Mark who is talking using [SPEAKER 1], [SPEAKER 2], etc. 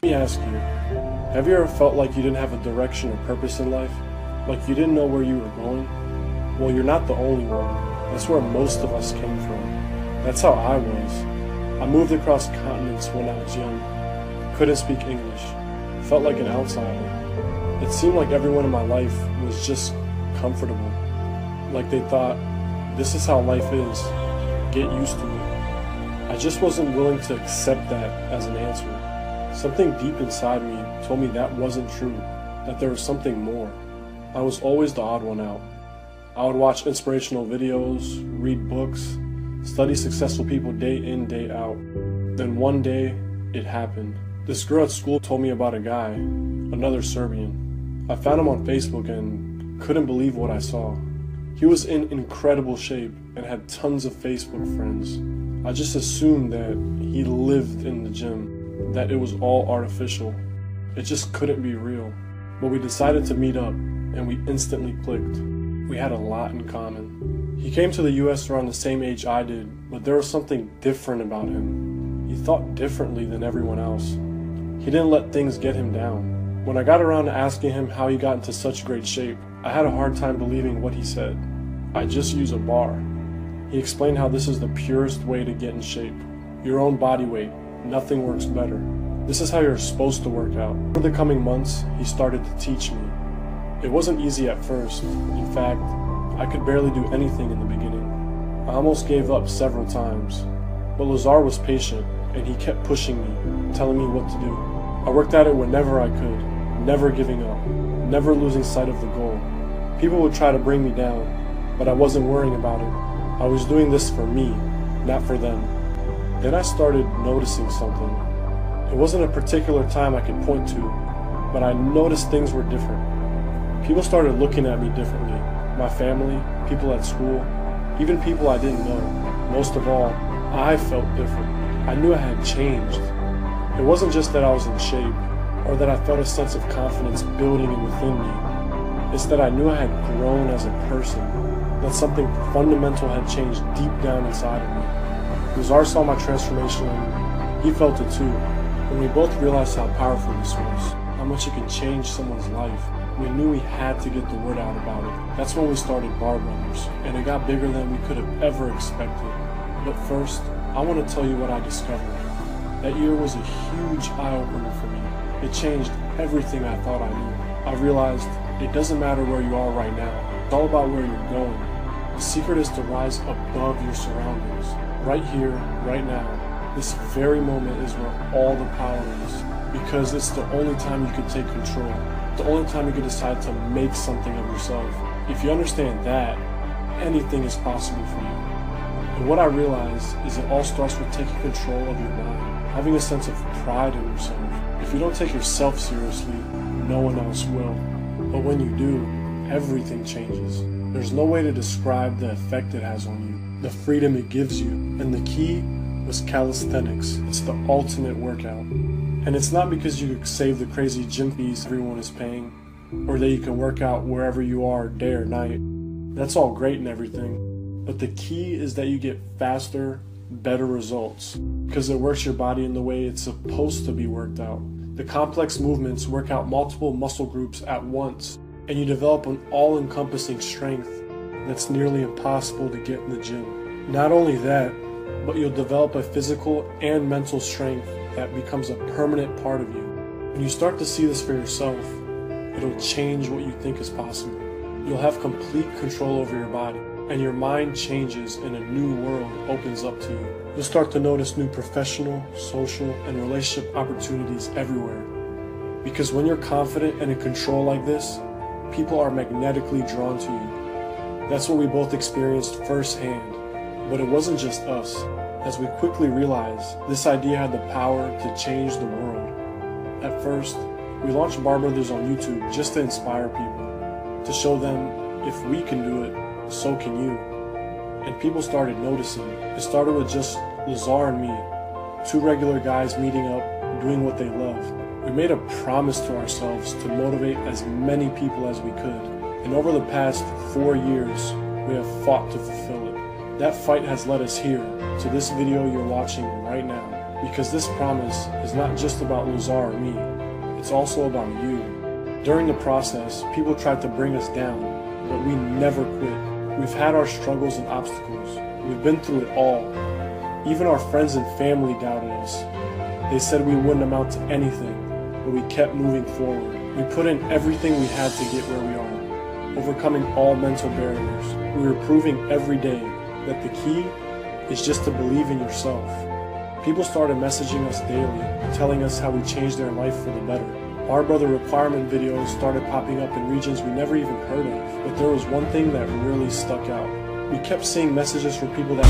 [SPEAKER 1] Let me ask you, have you ever felt like you didn't have a direction or purpose in life? Like you didn't know where you were going? Well, you're not the only one. That's where most of us came from. That's how I was. I moved across continents when I was young. Couldn't speak English. Felt like an outsider. It seemed like everyone in my life was just comfortable. Like they thought, this is how life is. Get used to it. I just wasn't willing to accept that as an answer. Something deep inside me told me that wasn't true, that there was something more. I was always the odd one out. I would watch inspirational videos, read books, study successful people day in, day out. Then one day, it happened. This girl at school told me about a guy, another Serbian. I found him on Facebook and couldn't believe what I saw. He was in incredible shape and had tons of Facebook friends. I just assumed that he lived in the gym, that it was all artificial. It just couldn't be real. But we decided to meet up, and we instantly clicked. We had a lot in common. He came to the US around the same age I did, but there was something different about him. He thought differently than everyone else. He didn't let things get him down. When I got around to asking him how he got into such great shape, I had a hard time believing what he said. I just use a bar. He explained how this is the purest way to get in shape. Your own body weight. Nothing works better. This is how you're supposed to work out. Over the coming months, he started to teach me. It wasn't easy at first. In fact, I could barely do anything in the beginning. I almost gave up several times. But Lazar was patient, and he kept pushing me, telling me what to do. I worked at it whenever I could, never giving up, never losing sight of the goal. People would try to bring me down, but I wasn't worrying about it. I was doing this for me, not for them. Then I started noticing something. It wasn't a particular time I could point to, but I noticed things were different. People started looking at me differently. My family, people at school, even people I didn't know. Most of all, I felt different. I knew I had changed. It wasn't just that I was in shape, or that I felt a sense of confidence building within me. It's that I knew I had grown as a person, that something fundamental had changed deep down inside of me. Lazar saw my transformation and he felt it too. When we both realized how powerful this was, how much it could change someone's life, we knew we had to get the word out about it. That's when we started Bar Brothers, and it got bigger than we could have ever expected. But first, I want to tell you what I discovered. That year was a huge eye-opener for me. It changed everything I thought I knew. I realized it doesn't matter where you are right now. It's all about where you're going. The secret is to rise above your surroundings. Right here, right now. This very moment is where all the power is. Because it's the only time you can take control. The only time you can decide to make something of yourself. If you understand that, anything is possible for you. And what I realized is it all starts with taking control of your mind. Having a sense of pride in yourself. If you don't take yourself seriously, no one else will. But when you do, everything changes. There's no way to describe the effect it has on you, the freedom it gives you. And the key was calisthenics. It's the ultimate workout. And it's not because you save the crazy gym fees everyone is paying, or that you can work out wherever you are day or night. That's all great and everything. But the key is that you get faster, better results, because it works your body in the way it's supposed to be worked out. The complex movements work out multiple muscle groups at once, and you develop an all-encompassing strength that's nearly impossible to get in the gym. Not only that, but you'll develop a physical and mental strength that becomes a permanent part of you. When you start to see this for yourself, it'll change what you think is possible. You'll have complete control over your body, and your mind changes and a new world opens up to you. You'll start to notice new professional, social, and relationship opportunities everywhere. Because when you're confident and in control like this, people are magnetically drawn to you. That's what we both experienced firsthand. But it wasn't just us. As we quickly realized, this idea had the power to change the world. At first, we launched Bar Brothers on YouTube just to inspire people, to show them if we can do it, so can you. And people started noticing. It started with just Lazar and me, two regular guys meeting up, doing what they love. We made a promise to ourselves to motivate as many people as we could. And over the past 4 years, we have fought to fulfill it. That fight has led us here, to this video you're watching right now. Because this promise is not just about Lazar or me, it's also about you. During the process, people tried to bring us down, but we never quit. We've had our struggles and obstacles. We've been through it all. Even our friends and family doubted us. They said we wouldn't amount to anything, but we kept moving forward. We put in everything we had to get where we are, overcoming all mental barriers. We were proving every day that the key is just to believe in yourself. People started messaging us daily, telling us how we changed their life for the better. Our brother requirement videos started popping up in regions we never even heard of, but there was one thing that really stuck out. We kept seeing messages from people that